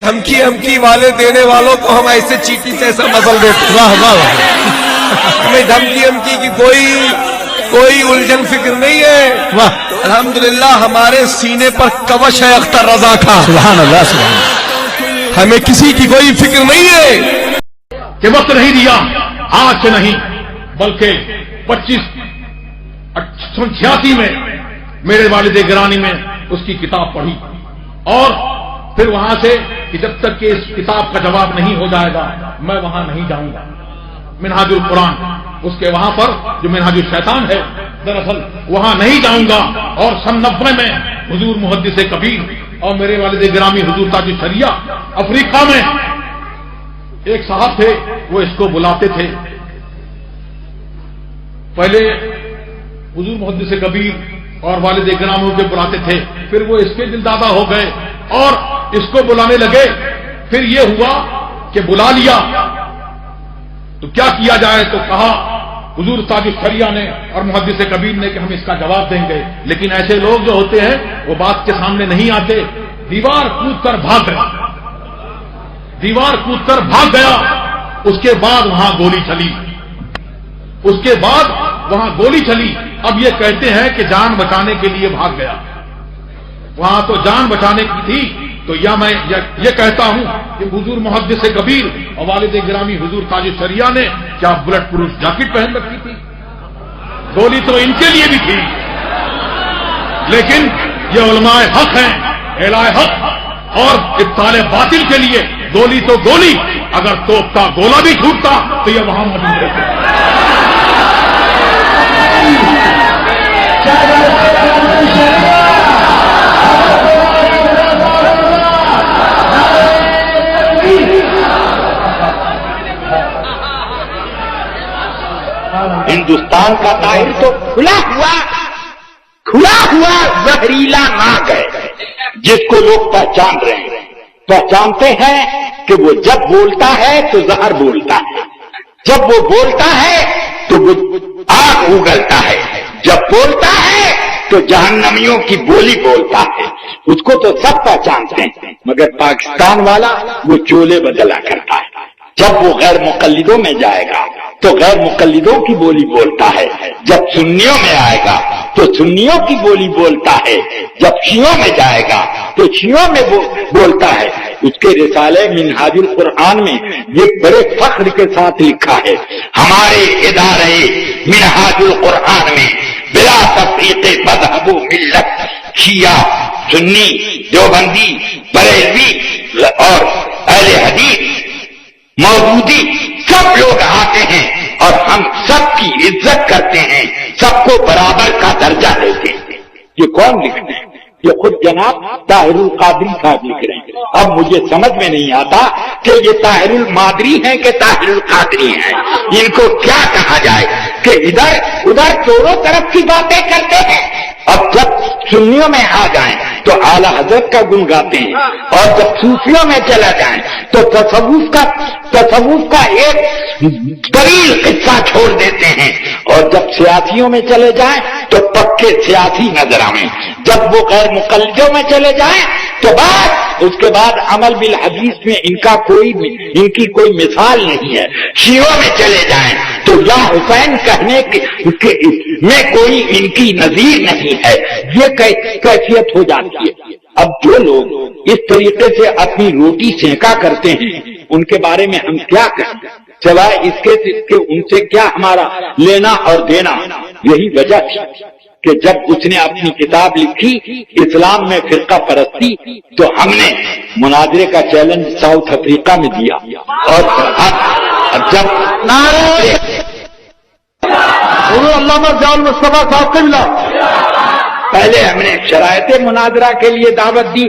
دھمکی والے دینے والوں کو ہم ایسے چیٹی سے ایسا مزل دیتے. واہ واہ واہ. ہمیں دھمکی کی کوئی الجھن فکر نہیں ہے. واہ. الحمدللہ ہمارے سینے پر کوش ہے اختر رضا کا. سبحان اللہ سبحان اللہ. ہمیں کسی کی کوئی فکر نہیں ہے کہ وقت نہیں دیا آج سے نہیں بلکہ 2586 میں میرے والد گرامی میں اس کی کتاب پڑھی اور پھر وہاں سے کہ جب تک کہ اس کتاب کا جواب نہیں ہو جائے گا میں وہاں نہیں جاؤں گا. منہاج القرآن اس کے وہاں پر جو منہاج الشیطان ہے دراصل وہاں نہیں جاؤں گا. اور سن 90 میں حضور محدث کبیر اور میرے والد گرامی حضور تاج الشریعہ افریقہ میں ایک صاحب تھے وہ اس کو بلاتے تھے. پہلے حضور محدث کبیر اور والد گرامی کو بلاتے تھے پھر وہ اس کے دلدادہ ہو گئے اور اس کو بلانے لگے. پھر یہ ہوا کہ بلا لیا تو کیا کیا جائے تو کہا حضور تاج الشریعہ نے اور محدث کبیر نے کہ ہم اس کا جواب دیں گے. لیکن ایسے لوگ جو ہوتے ہیں وہ بات کے سامنے نہیں آتے. دیوار کود کر بھاگ گیا. دیوار کود کر بھاگ گیا. اس کے بعد وہاں گولی چلی. اس کے بعد وہاں گولی چلی. اب یہ کہتے ہیں کہ جان بچانے کے لیے بھاگ گیا. وہاں تو جان بچانے کی تھی. تو یا میں یہ کہتا ہوں کہ حضور محدث کبیر اور والد گرامی حضور تاج الشریعہ نے کیا بلٹ پروف جاکٹ پہن رکھی تھی؟ گولی تو ان کے لیے بھی تھی. لیکن یہ علماء حق ہیں اعلائے حق اور ابطال باطل کے لیے گولی تو گولی. اگر توپ کا گولا بھی چھوٹتا تو یہ وہاں موجود رہتے. ہندوستان کا طاہر تو کھلا ہوا زہریلا ناگ ہے جس کو لوگ پہچان رہے ہیں. پہچانتے ہیں کہ وہ جب بولتا ہے تو زہر بولتا ہے. جب وہ بولتا ہے تو وہ آگ اگلتا ہے. جب بولتا ہے تو جہنمیوں کی بولی بولتا ہے. اس کو تو سب پہچانتے ہیں مگر پاکستان والا وہ چولے بدلا کرتا ہے. جب وہ غیر مقلدوں میں جائے گا تو غیر مقلدوں کی بولی بولتا ہے. جب سنیوں میں آئے گا تو سنیوں کی بولی بولتا ہے. جب شیعوں میں جائے گا تو شیعوں میں بولتا ہے. اس کے رسالے منہاج القرآن میں یہ بڑے فخر کے ساتھ لکھا ہے ہمارے ادارے منہاج القرآن میں بلا تفریق مذہب و ملت شیعہ سنی دیوبندی بریلوی اور اہل حدیث مودودی سب لوگ آتے ہیں اور ہم سب کی عزت کرتے ہیں. سب کو برابر کا درجہ دیتے ہیں. یہ کون لکھ رہے ہیں؟ یہ خود جناب طاہر القادری صاحب لکھ رہے ہیں. اب مجھے سمجھ میں نہیں آتا کہ یہ طاہر المادری ہیں کہ طاہر القادری ہیں. ان کو کیا کہا جائے کہ ادھر ادھر چوروں طرف کی باتیں کرتے ہیں. اب جب سنیوں میں آ جائیں تو اعلی حضرت کا گن گاتے ہیں اور جب صوفیوں میں چلا جائیں تو تصوف کا ایک طویل قصہ چھوڑ دیتے ہیں. اور جب سیاسیوں میں چلے جائیں تو پکے سیاسی نظر آئیں. جب وہ غیر مقلدوں میں چلے جائیں تو اس کے بعد عمل بالحدیث میں ان کی کوئی مثال نہیں ہے. شیعوں میں چلے جائیں تو یا حسین کہنے میں کوئی ان کی نظیر نہیں ہے. یہ کیفیت ہو جاتی ہے. اب جو لوگ اس طریقے سے اپنی روٹی سینکا کرتے ہیں ان کے بارے میں ہم کیا کہیں سوائے اس کے کہ ان سے کیا ہمارا لینا اور دینا. یہی وجہ تھی کہ جب اس نے اپنی کتاب لکھی اسلام میں فرقہ پرستی تو ہم نے مناظرے کا چیلنج ساؤتھ افریقہ میں دیا. اور جب علامہ ضیاء المصطفیٰ صاحب کو ملا پہلے ہم نے شرائط مناظرہ کے لیے دعوت دی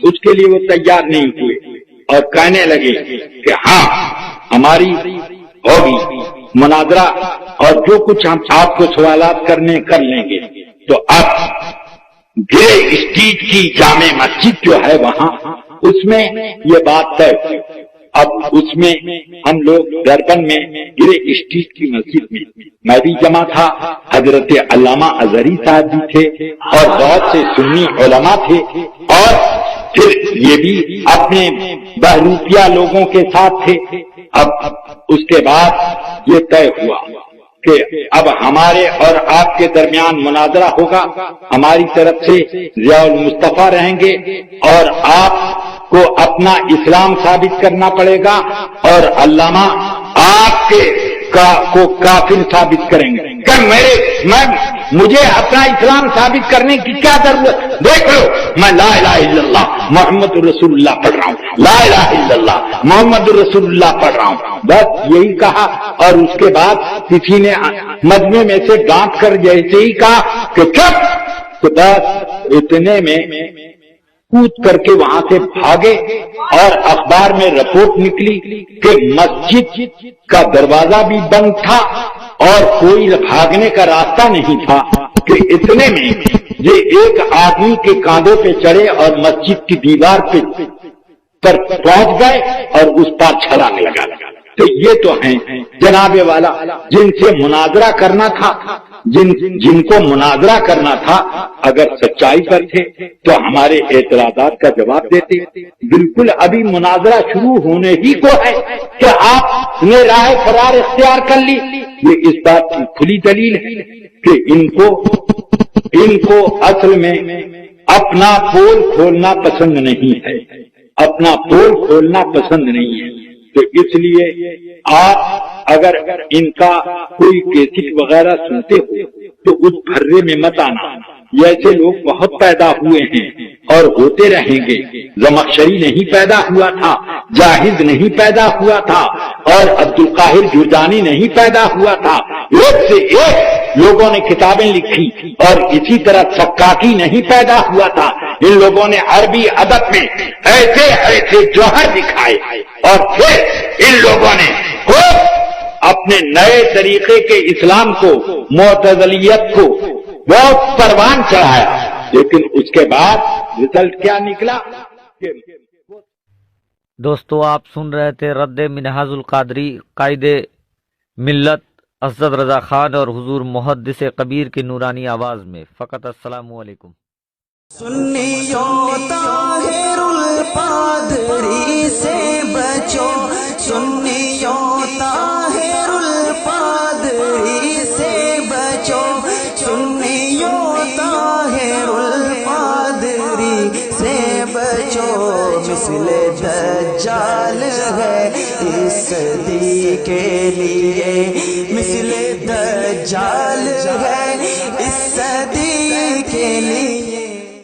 اس کے لیے وہ تیار نہیں ہوئے اور کہنے لگے کہ ہاں ہماری ہوگی مناظرہ اور جو کچھ ہم آپ کو سوالات کرنے کر لیں گے. تو اب گرے اسٹریٹ کی جامع مسجد جو ہے وہاں اس میں یہ بات طے. اب اس میں ہم لوگ دربن میں گرے اسٹریٹ کی مسجد میں بھی جمع تھا. حضرت علامہ ازہری صاحب بھی تھے اور بہت سے سنی علماء تھے اور پھر یہ بھی اپنے بہروپیہ لوگوں کے ساتھ تھے. اب اس کے بعد یہ طے ہوا کہ اب ہمارے اور آپ کے درمیان مناظرہ ہوگا. ہماری طرف سے ضیاء المصطفیٰ رہیں گے اور آپ کو اپنا اسلام ثابت کرنا پڑے گا اور علامہ آپ کے کو کافر ثابت کریں گے. کہ مجھے اپنا اسلام ثابت کرنے کی کیا ضرورت؟ دیکھ لو، میں لا الہ الا اللہ محمد رسول اللہ پڑھ رہا ہوں، لا الہ الا اللہ محمد رسول اللہ پڑھ رہا ہوں. بس یہی کہا. اور اس کے بعد کسی نے مجمع میں سے ڈانٹ کر جیسے ہی کہا کہ چپ، تو بس اتنے میں کود کر کے وہاں سے بھاگے اور اخبار میں رپورٹ نکلی کہ مسجد کا دروازہ بھی بند تھا اور کوئی بھاگنے کا راستہ نہیں تھا. کہ اتنے میں یہ ایک آدمی کے کاندھے پہ چڑھے اور مسجد کی دیوار پر پہنچ گئے اور اس پر چھلانگ لگا. تو یہ تو ہیں جناب والا جن سے مناظرہ کرنا تھا، جن کو مناظرہ کرنا تھا. اگر سچائی پر تھے تو ہمارے اعتراضات کا جواب دیتے. بالکل ابھی مناظرہ شروع ہونے ہی کو ہے کہ آپ نے راہ فرار اختیار کر لی. یہ اس بات کی کھلی دلیل ہے کہ ان کو اصل میں اپنا پول کھولنا پسند نہیں ہے، اپنا پول کھولنا پسند نہیں ہے. تو اس لیے آپ اگر ان کا کوئی کیسٹ وغیرہ سنتے ہو تو اس بھرے میں مت آنا. ایسے لوگ بہت پیدا ہوئے ہیں اور ہوتے رہیں گے. زمخشری نہیں پیدا ہوا تھا، جاہد نہیں پیدا ہوا تھا اور عبد القاہر جرجانی نہیں پیدا ہوا تھا. ایک سے ایک لوگوں نے کتابیں لکھی اور اسی طرح سکاکی نہیں پیدا ہوا تھا. ان لوگوں نے عربی ادب میں ایسے ایسے جوہر دکھائے اور پھر ان لوگوں نے اپنے نئے طریقے کے اسلام کو، معتزلیت کو بہت پروان چڑھایا. لیکن اس کے بعد رزلٹ کیا نکلا؟ دوستو آپ سن رہے تھے رد منہاج القادری قائد ملت اسد رضا خان اور حضور محدث کبیر کی نورانی آواز میں. فقط السلام علیکم. سنیوں طاہر الپادری سے بچو، سنیوں طاہر الپادری سے بچو، سنیوں طاہر الپادری سے بچو. مثل دجال ہے اس صدی کے لیے، مثل دجال ہے اس صدی کے لیے.